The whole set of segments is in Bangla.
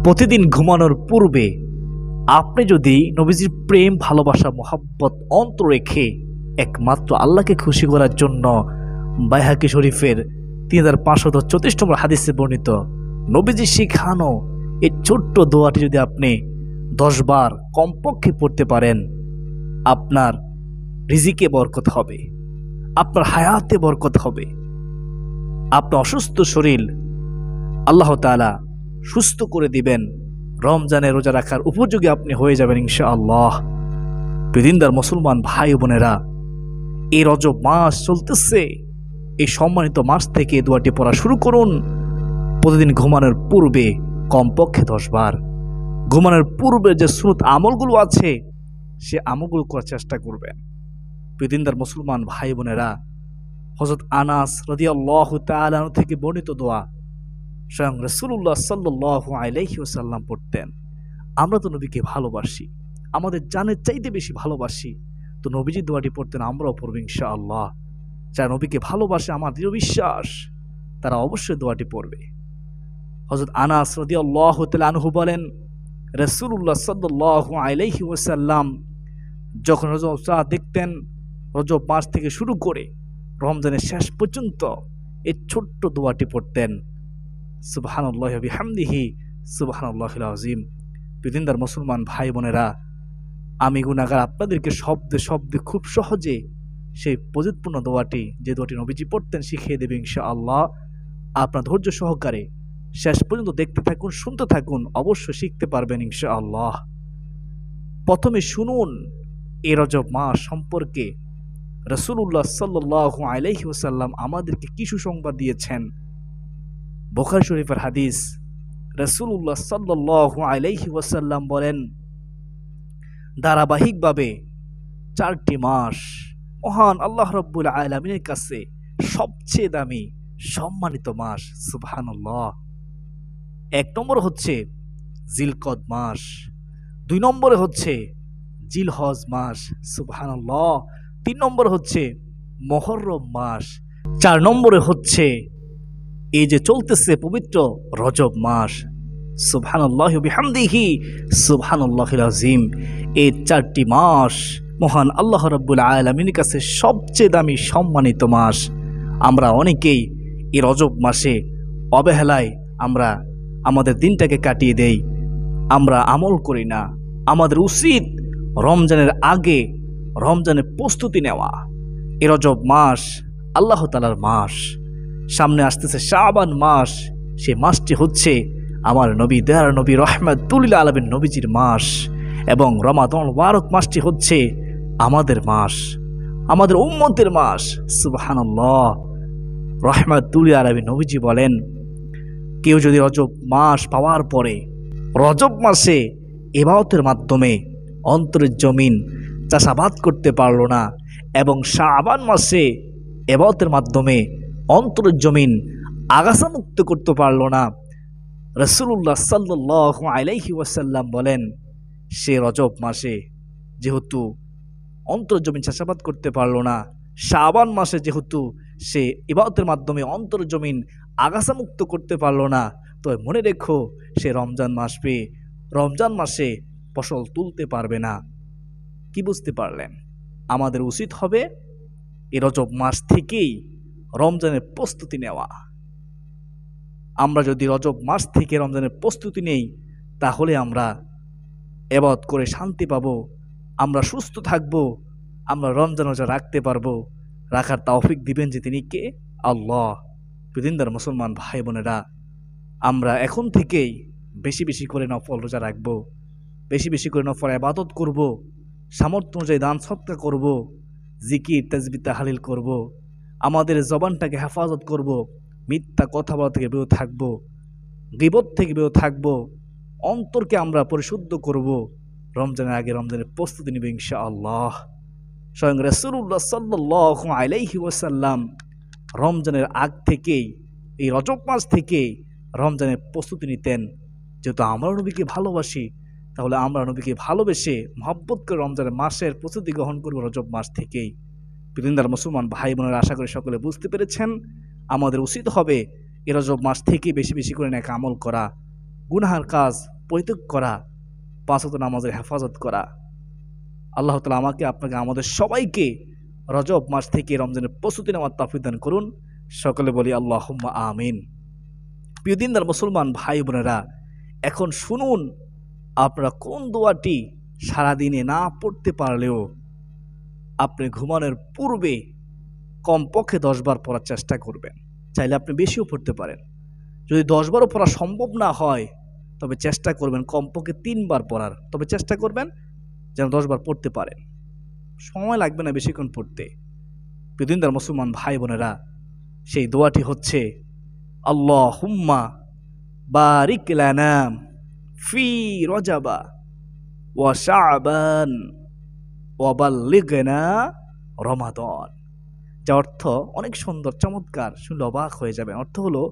প্রতিদিন ঘুমানোর পূর্বে আপনি যদি নবীজির প্রেম, ভালোবাসা, মোহাব্বত অন্তর রেখে একমাত্র আল্লাহকে খুশি করার জন্য বাইহাকি শরীফের 3534 নম্বর হাদিসে বর্ণিত নবীজি শিখানো এই ছোট্ট দোয়াটি যদি আপনি 10 বার কমপক্ষে পড়তে পারেন, আপনার রিজিকে বরকত হবে, আপনার হায়াতে বরকত হবে, আপনার অসুস্থ শরীর আল্লাহ তাআলা সুস্থ করে দিবেন, রমজানে রোজা রাখার উপযোগী আপনি হয়ে যাবেন ইনশাআল্লাহ। দিনদার মুসলমান ভাই বোনেরা, এই রজব মাস চলতেছে, এই সম্মানিত মাস থেকে দোয়াটি পড়া শুরু করুন। প্রতিদিন ঘুমানোর পূর্বে কমপক্ষে 10 বার, ঘুমানোর পূর্বে যে সুন্নত আমলগুলো আছে সে আমলগুলো করার চেষ্টা করবেন। দিনদার মুসলমান ভাই বোনেরা, হযরত আনাস রাদিয়াল্লাহু তাআলা থেকে বর্ণিত দোয়া স্বয়ং রাসূলুল্লাহ সাল্লাল্লাহু আলাইহি ওয়াসাল্লাম পড়তেন। আমরা তো নবীকে ভালোবাসি, আমাদের জানের চাইতে বেশি ভালোবাসি, তো নবীজি দোয়াটি পড়তেন, আমরাও পড়ব ইনশাআল্লাহ। যারা নবীকে ভালোবাসে, আমার দৃঢ় বিশ্বাস তারা অবশ্যই দোয়াটি পড়বে। হযরত আনাস রাদিয়াল্লাহু তাআলা আনহু বলেন, রাসূলুল্লাহ সাল্লাল্লাহু আলাইহি ওয়াসাল্লাম যখন রজব দেখতেন, রজব মাস থেকে শুরু করে রমজানের শেষ পর্যন্ত এই ছোট্ট দোয়াটি পড়তেন, সুবহানাল্লাহি ওয়া বিহামদিহি সুবহানাল্লাহিল আযীম। দিনদার মুসলমান ভাই বোনেরা, আমি গুনাহগার আপনাদেরকে শব্দে শব্দে খুব সহজে সেই প্রযুৎপূর্ণ দোয়াটি, যে দোয়াটি নবীজি পড়তেন, শিখিয়ে দেবে ইনশাআল্লাহ। আপনার ধৈর্য সহকারে শেষ পর্যন্ত দেখতে থাকুন, শুনতে থাকুন, অবশ্যই শিখতে পারবেন ইনশাআল্লাহ। প্রথমে শুনুন এই রজব মাস সম্পর্কে রাসূলুল্লাহ সাল্লাল্লাহু আলাইহি ওয়াসাল্লাম আমাদেরকে কি সুসংবাদ দিয়েছেন। বুখারী শরীফের হাদিস, রাসূলুল্লাহ সাল্লাল্লাহু আলাইহি ওয়াসাল্লাম বলেন, ধারাবাহিকভাবে 4টি মাস মহান আল্লাহ রাব্বুল আলামিনের কাছে সবচেয়ে দামি সম্মানিত মাস। সুবহানাল্লাহ। 1 নম্বর হচ্ছে জিলকদ মাস, 2 নম্বরে হচ্ছে জিলহজ মাস, সুবহানাল্লাহ। 3 নম্বরে হচ্ছে মুহররম মাস, 4 নম্বরে হচ্ছে এই যে চলতেছে পবিত্র রজব মাস। সুবহানাল্লাহি ওয়া বিহামদিহি সুবহানাল্লাহিল আযীম। এই 4টি মাস মহান আল্লাহ রাব্বুল আলামিনের কাছে সবচেয়ে দামি সম্মানিত মাস। আমরা অনেকেই এই রজব মাসে অবহেলায় আমরা আমাদের দিনটাকে কাটিয়ে দেই, আমরা আমল করি না। আমাদের উচিত রমজানের আগে রমজানের প্রস্তুতি নেওয়া। এই রজব মাস আল্লাহ তাআলার মাস, সামনে আসতেছে শাবান মাস, সে মাসটি হচ্ছে আমার নবী, দয়ার নবী, রাহমাতুল লিল আলামিন নবীজির মাস, এবং রমাদানুল মুবারক মাসটি হচ্ছে আমাদের মাস, আমাদের উম্মতের মাস। সুবহানাল্লাহ। রাহমাতুল লিল আলামিন নবীজি বলেন, কেউ যদি রজব মাস পাওয়ার পরে রজব মাসে ইবাদতের মাধ্যমে অন্তরের জমিন চাষাবাদ করতে পারল না, এবং শাবান মাসে ইবাদতের মাধ্যমে অন্তরের জমিন আগাছা মুক্ত করতে পারল না, রাসূলুল্লাহ সাল্লাল্লাহু আলাইহি ওয়াসাল্লাম বলেন, সে রজব মাসে যেহেতু অন্তর জমিন চাষাবাদ করতে পারল না, শাবান মাসে যেহেতু সে ইবাদতের মাধ্যমে অন্তর জমিন আগাছা মুক্ত করতে পারল না, তো মনে রেখো সে রমজান মাস পেয়ে রমজান মাসে ফসল তুলতে পারবে না। কি বুঝতে পারলেন? আমাদের উচিত হবে এই রজব মাস থেকেই রমজানের প্রস্তুতি নেওয়া। আমরা যদি রজব মাস থেকে রমজানের প্রস্তুতি নেই, তাহলে আমরা ইবাদত করে শান্তি পাবো, আমরা সুস্থ থাকবো, আমরা রমজান রোজা রাখতে পারবো। রাখার তৌফিক দিবেন যে তিনি কে? আল্লাহ। দিনদার মুসলমান ভাই বোনেরা, আমরা এখন থেকেই বেশি বেশি করে নফল রোজা রাখবো, বেশি বেশি করে নফল ইবাদত করব, সামর্থ্য অনুযায়ী দান সদকা করব, জিকির তাসবিহ তাহলিল করব, আমাদের জবানটাকে হেফাজত করব, মিথ্যা কথা বলা থেকে বিরত থাকব, গীবত থেকে বিরত থাকব, অন্তরকে আমরা পরিশুদ্ধ করব। রমজানের আগে রমজানের প্রস্তুতি নেব ইনশাআল্লাহ। স্বয়ং রাসূলুল্লাহ সাল্লাল্লাহু আলাইহি ওয়াসাল্লাম রমজানের আগ থেকেই, এই রজব মাস থেকে রমজানের প্রস্তুতি নিতেন। যেহেতু আমরা নবীকে ভালোবাসি, তাহলে আমরা নবীকে ভালোবেসে মহব্বত করে রমজানের মাসের প্রস্তুতি গ্রহণ করব রজব মাস থেকেই। দিনদার মুসলমান ভাই বোনেরা, আশা করি সকলে বুঝতে পেরেছেন। আমাদের উচিত হবে এই রজব মাস থেকে বেশি বেশি করে নেক আমল করা, গুনাহের কাজ পরিত্যাগ করা, 5 ওয়াক্ত নামাজের হেফাজত করা। আল্লাহ তাআলা আমাকে, আপনাকে, আমাদের সবাইকে রজব মাস থেকে রমজানের প্রস্তুতি নেওয়ার তৌফিক দান করুন। সকলে বলি আল্লাহুম্মা আমিন। প্রিয় দিনদার মুসলমান ভাই বোনেরা, এখন শুনুন, আপনারা কোন দোয়াটি সারাদিনে না পড়তে পারলেও আপনি ঘুমানোর পূর্বে কমপক্ষে 10 বার পড়ার চেষ্টা করবেন। চাইলে আপনি বেশিও পড়তে পারেন। যদি 10 বারও পড়া সম্ভব না হয়, তবে চেষ্টা করবেন কমপক্ষে 3 বার পড়ার। তবে চেষ্টা করবেন যেন 10 বার পড়তে পারেন। সময় লাগবে না বেশিক্ষণ পড়তে। প্রিয় দিনদার মুসলমান ভাই বোনেরা, সেই দোয়াটি হচ্ছে আল্লাহুম্মা বারিক লানা ফি রজাবা ওয়া শাবান ওয়া বাল্লিগনা রমাদান। যার অর্থ অনেক সুন্দর, চমৎকার, শুনলে অবাক হয়ে যাবেন। অর্থ হলো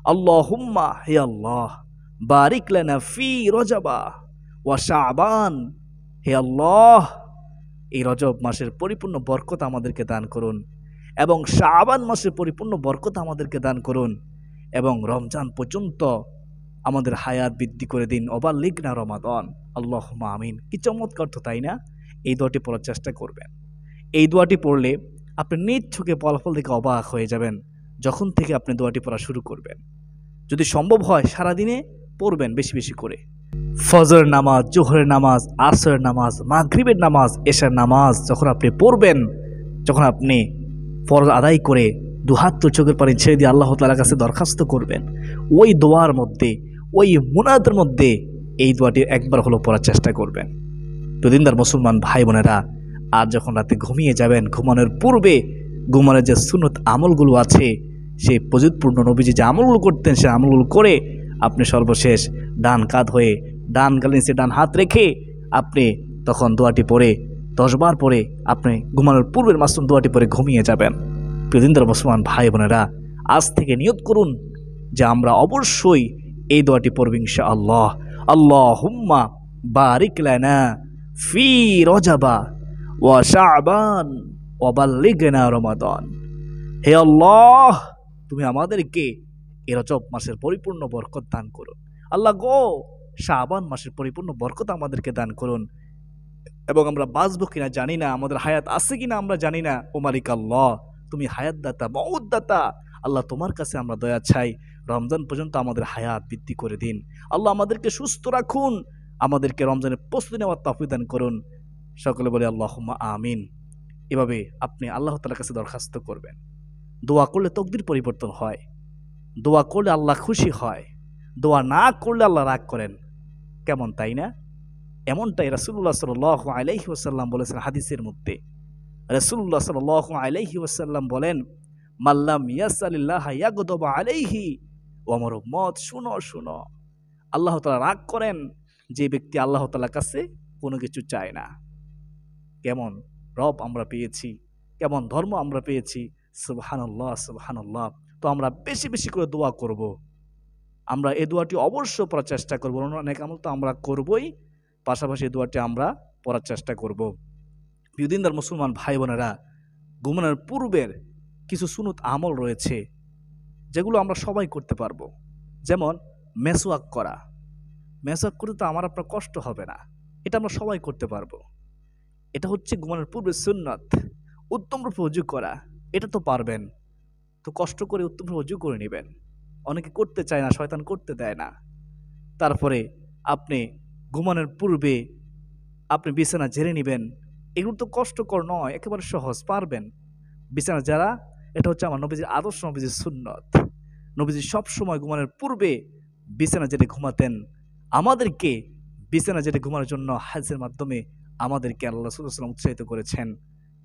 আল্লাহুম্মা, হে আল্লাহ, বারিক লানা ফি রজাবা ওয়া শাবান, হে আল্লাহ, এই রজব মাসের পরিপূর্ণ বরকত আমাদেরকে দান করুন, এবং শাবান মাসের পরিপূর্ণ বরকত আমাদেরকে দান করুন, এবং রমজান পর্যন্ত আমাদের হায়াত বৃদ্ধি করে দিন, ওবাল্লিগনা রমাদান। আল্লাহুম্মা আমিন। কি চমৎকার তো, তাই না? এই দোয়াটি পড়ার চেষ্টা করবেন। এই দোয়াটি পড়লে আপনি নিজ চোখে ফলাফল দেখে অবাক হয়ে যাবেন যখন থেকে আপনি দোয়াটি পড়া শুরু করবেন। যদি সম্ভব হয় সারাদিনে পড়বেন বেশি বেশি করে। ফজর নামাজ, জোহরের নামাজ, আসরের নামাজ, মাগরিবের নামাজ, এশার নামাজ যখন আপনি পড়বেন, যখন আপনি ফরজ আদায় করে দুহাত তো চোখের পানি ছেড়ে দিয়ে আল্লাহ তাআলার কাছে দরখাস্ত করবেন, ওই দোয়ার মধ্যে, ওই মুনাজাতের মধ্যে এই দোয়াটি একবার হলো পড়ার চেষ্টা করবেন। তো দিনদার মুসলমান ভাই বোনেরা, আর যখন রাতে ঘুমিয়ে যাবেন, ঘুমানোর পূর্বে ঘুমানোর যে সুন্নত আমলগুলো আছে, সেই প্রযুৎপূর্ণ নবীজি যে আমলগুলো করতেন, সেই আমলগুলো করে আপনি সর্বশেষ ডান কাঁধ হয়ে, ডান গালের নিচে ডান হাত রেখে আপনি তখন দোয়াটি পড়ে 10 বার পরে আপনি ঘুমানোর পূর্বের মাসুম দোয়াটি পরে ঘুমিয়ে যাবেন। প্রিয় দিনদার মুসলমান ভাই বোনেরা, আজ থেকে নিয়ত করুন যে আমরা অবশ্যই এই দোয়াটি পড়ব ইনশাআল্লাহ। আল্লাহুম্মা বারিক লানা ফি রজাবা ওয়া শাবান ওয়া বাল্লিগনা রমাদান। হে আল্লাহ, তুমি আমাদেরকে এই রজব মাসের পরিপূর্ণ বরকত দান করুন। আল্লাহ গো, শাবান মাসের পরিপূর্ণ বরকত আমাদেরকে দান করুন, এবং আমরা বাঁচবো কিনা জানি না, আমাদের হায়াত আছে কিনা আমরা জানি না। ও মালিক আল্লাহ, তুমি হায়াত দাতা, মউত দাতা। আল্লাহ, তোমার কাছে আমরা দয়া চাই, রমজান পর্যন্ত আমাদের হায়াত বৃদ্ধি করে দিন। আল্লাহ, আমাদেরকে সুস্থ রাখুন, আমাদেরকে রমজানের প্রস্তুতি নেওয়ার তৌফিক দান করুন। সকলে বলে আল্লাহুম্মা আমিন। এভাবে আপনি আল্লাহ তাআলার কাছে দরখাস্ত করবেন। দোয়া করলে তকদির পরিবর্তন হয়, দোয়া করলে আল্লাহ খুশি হয়, দোয়া না করলে আল্লাহ রাগ করেন। কেমন, তাই না? এমনটাই রাসূলুল্লাহ সাল্লাল্লাহু আলাইহি ওয়াসাল্লাম বলেছেন হাদিসের মধ্যে। রাসূলুল্লাহ সাল্লাল্লাহু আলাইহি ওয়াসাল্লাম বলেন, মাল্লাম ইয়াসালিল্লাহ ইয়াগদাব আলাইহি। ও আমার উম্মত, শুনো শুনো, আল্লাহ তাআলা রাগ করেন যে ব্যক্তি আল্লাহ তাআলার কাছে কোনো কিছু চায় না। কেমন রব আমরা পেয়েছি, কেমন ধর্ম আমরা পেয়েছি। সুবহানাল্লাহ, সুবহানাল্লাহ। তো আমরা বেশি বেশি করে দোয়া করব। আমরা এই দোয়াটি অবশ্য পড়ার চেষ্টা করবো। অনেক আমল তো আমরা করবই, পাশাপাশি এই দোয়াটি আমরা পড়ার চেষ্টা করব। প্রিয় দিনদার মুসলমান ভাই বোনেরা, ঘুমানোর পূর্বের কিছু সুন্নত আমল রয়েছে যেগুলো আমরা সবাই করতে পারবো। যেমন মেসওয়াক করা। মেসওয়াক করতে তো আমার আপনার কষ্ট হবে না, এটা আমরা সবাই করতে পারবো। এটা হচ্ছে ঘুমানোর পূর্বে সুন্নত। উত্তম রূপে ওযু করা, এটা তো পারবেন, তো কষ্ট করে উত্তম রূপে ওযু করে নেবেন। অনেকে করতে চায় না, শয়তান করতে দেয় না। তারপরে আপনি ঘুমানোর পূর্বে আপনি বিছানা ঝেড়ে নেবেন। এগুলো তো কষ্টকর নয়, একেবারে সহজ, পারবেন। বিছানা ঝাড়া, এটা হচ্ছে আমার নবীজির আদর্শ, নবীজির সুন্নত। নবীজি সবসময় ঘুমানোর পূর্বে বিছানা ঝেড়ে ঘুমাতেন। আমাদেরকে বিছানা ঝেড়ে ঘুমানোর জন্য হাদিসের মাধ্যমে আমাদেরকে আল্লাহ রাসূল সাল্লাল্লাহু আলাইহি ওয়াসাল্লাম উৎসাহিত করেছেন।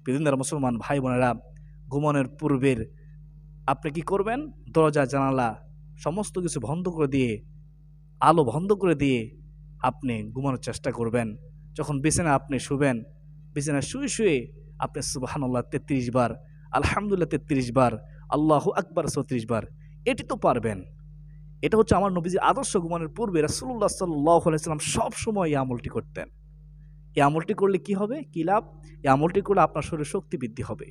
প্রিয় মুসলমান ভাই বোনেরা, ঘুমানোর পূর্বের আপনি কি করবেন? দরজা জানালা সমস্ত কিছু বন্ধ করে দিয়ে, আলো বন্ধ করে দিয়ে আপনি ঘুমানোর চেষ্টা করবেন। যখন বিছানায় আপনি শুবেন, বিছানায় শুয়ে শুয়ে আপনি সুবহানাল্লাহ 33 বার, আলহামদুলিল্লাহ 33 বার, আল্লাহু আকবার 34 বার, এটি তো পারবেন। এটা হচ্ছে আমার নবীজির আদর্শ। ঘুমানোর পূর্বে রাসূলুল্লাহ সাল্লাল্লাহু আলাইহি ওয়াসাল্লাম সব সময় এই আমলটি করতেন। এই আমলটি করলে কি হবে, কি লাভ? এই আমলটি করলে আপনার শরীরে শক্তি বৃদ্ধি হবে,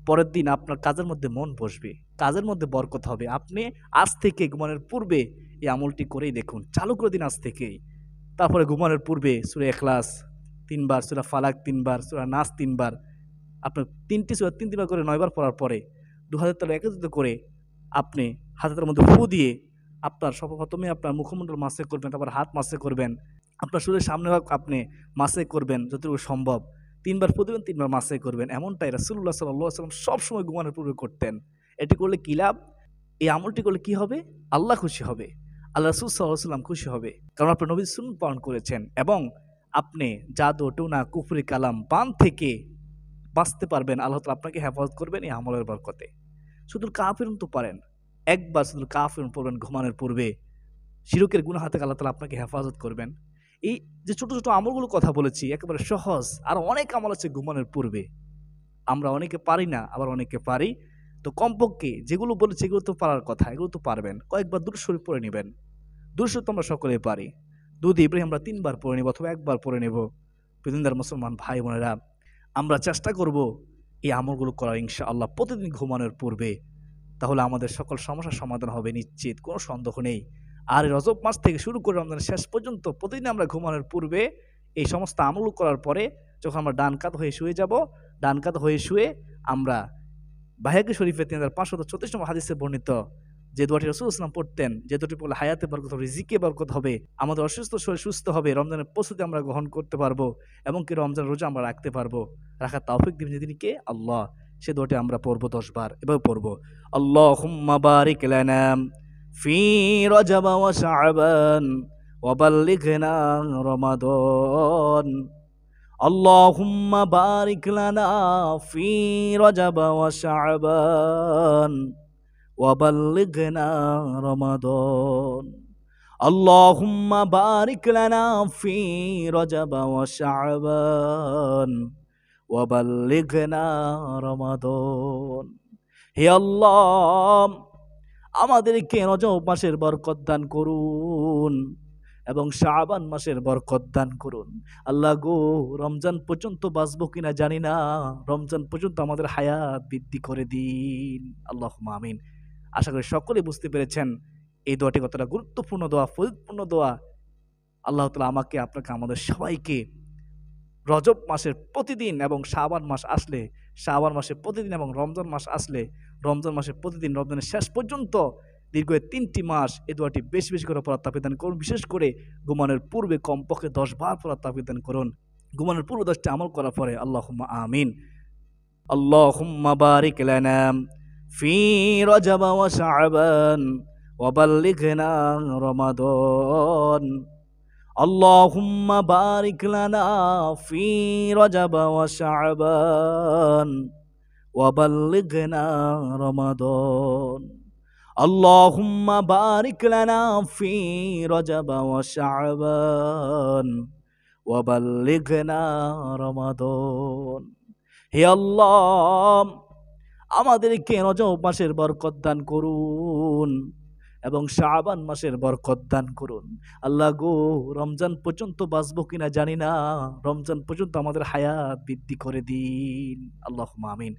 পরের দিন আপনার কাজের মধ্যে মন বসবে, কাজের মধ্যে বরকত হবে। আপনি আজ থেকে ঘুমানোর পূর্বে এই আমলটি করেই দেখুন, চালু করে দিন আজ থেকেই। তারপরে ঘুমানোর পূর্বে সূরা ইখলাস ৩ বার, সূরা ফালাক ৩ বার, সূরা নাস ৩ বার, আপনার ৩টি সূরা ৩ বার করে ৯ বার পড়ার পরে ২ হাতের তালু একত্রিত করে আপনি হাতের মধ্যে ফু দিয়ে আপনার সর্বপ্রথমে আপনার মুখমণ্ডল মাসে করবেন, তারপর হাত মাসে করবেন, আপনার শরীরের সামনে ভাগ আপনি মাসে করবেন যতটুকু সম্ভব। ৩ বার ফু দিবেন, ৩ বার মাসে করবেন। এমনটাই রাসূলুল্লাহ সাল্লাল্লাহু আলাইহি ওয়াসাল্লাম সবসময় ঘুমানোর পূর্বে করতেন। এটি করলে কী লাভ? এই আমলটি করলে কি হবে? আল্লাহ খুশি হবে, আল্লাহ রাসূল সাল্লাল্লাহু আলাইহি ওয়াসাল্লাম খুশি হবে। কারণ আপনার নবী সুন্নাত পালন করেছেন এবং আপনি জাদু, টুনা, কুফরি কালাম, বান থেকে বাঁচতে পারবেন। আল্লাহ তাআলা আপনাকে হেফাজত করবেন এই আমলের বরকতে। সূরাতুল কাফিরুন তো পারেন। একবার সূরাতুল কাফিরুন পড়বেন ঘুমানোর পূর্বে। শিরকের গুনাহ থেকে আল্লাহ তাআলা আপনাকে হেফাজত করবেন। এই যে ছোট, ছোট আমলগুলোর কথা বলেছি একেবারে সহজ। আর অনেক আমল আছে ঘুমানোর পূর্বে। আমরা অনেকে পারি না, আবার অনেকে পারি। তো কমপক্ষে যেগুলো বলেছি এগুলো তো পারার কথা, এগুলো তো পারবেন। কয়েকবার দুরূদ শরীফ পড়ে নিবেন। দুরূদ শরীফ তো আমরা সকলেই পারি। দুরূদ ইব্রাহিম আমরা ৩ বার পড়ে নিব অথবা ১ বার পড়ে নেব। প্রিয়দিনদার মুসলমান ভাই বোনেরা, আমরা চেষ্টা করব এই আমলগুলো করার ইনশাআল্লাহ প্রতিদিন ঘুমানোর পূর্বে। তাহলে আমাদের সকল সমস্যার সমাধান হবে নিশ্চিত, কোনো সন্দেহ নেই। আর এই রজব মাস থেকে শুরু করে রমজানের শেষ পর্যন্ত প্রতিদিন আমরা ঘুমানোর পূর্বে এই সমস্ত আমল করার পরে যখন আমরা ডান কাত হয়ে শুয়ে যাব, ডান কাত হয়ে শুয়ে আমরা বায়হাকী শরীফে ৩৫৩৪ নম্বর হাদিসে বর্ণিত যে দোয়াটি রাসূলুল্লাহ সাল্লাল্লাহু আলাইহি ওয়াসাল্লাম পড়তেন, যে দোয়াটি পড়লে হায়াতে বরকত হবে, রিজিকে বরকত হবে, আমাদের অসুস্থ শরীর সুস্থ হবে, রমজানের প্রস্তুতি আমরা গ্রহণ করতে পারবো এবং কি রমজান রোজা আমরা রাখতে পারবো। রাখার তৌফিক দিবেন যিনি কে? আল্লাহ। সে দোয়াটি আমরা পড়বো ১০ বার। এভাবে পড়বো, আল্লাহুম্মা বারিক লানা ফি রজব ওয়া শাবান ওয়া বাল্লিগনা রমাদান। اللهم بارك لنا في رجب وشعبان وبلغنا رمضان. اللهم بارك لنا في رجب وشعبان وبلغنا رمضان. হে আল্লাহ, আমাদেরকে রজব মাসের বরকত দান করুন এবং শাবান মাসের বরকত দান করুন। আল্লাহ গো, রমজান পর্যন্ত বাঁচবো কিনা জানি না, রমজান পর্যন্ত আমাদের হায়াত বৃদ্ধি করে দিন। আল্লাহুম্মা আমিন। আশা করি সকলে বুঝতে পেরেছেন এই দোয়াটি কতটা গুরুত্বপূর্ণ দোয়া, ফজিলতপূর্ণ দোয়া। আল্লাহ তাআলা আমাকে, আপনাকে, আমাদের সবাইকে রজব মাসের প্রতিদিন এবং শাবান মাস আসলে শাবান মাসে প্রতিদিন এবং রমজান মাস আসলে রমজান মাসে প্রতিদিন, রমজানের শেষ পর্যন্ত দীর্ঘ ৩টি মাস এই দোয়াটি বেশি বেশি করে পড়ার তাওফীক দান করুন। বিশেষ করে ঘুমানোর পূর্বে কমপক্ষে ১০ বার পড়ার তাওফীক দান করুন। ঘুমানোর পূর্বে ১০টি আমল করার পরে আল্লাহুম্মা আমিন। আল্লাহুম্মা বারিক লানা ফি রজব ওয়া শাবান ওয়া বাল্লিগনা রমাদান। اللهم بارك لنا في رجب وشعبان وبلغنا رمضان. اللهم بارك لنا في رجب وشعبان وبلغنا رمضان. হে আল্লাহ, আমাদেরকে রজব মাসের বরকত দান করুন এবং শাবান মাসের বরকত দান করুন। আল্লাহ গো, রমজান পর্যন্ত বাঁচবো কিনা জানি না, রমজান পর্যন্ত আমাদের হায়াত বৃদ্ধি করে দিন। আল্লাহুম্মা আমিন।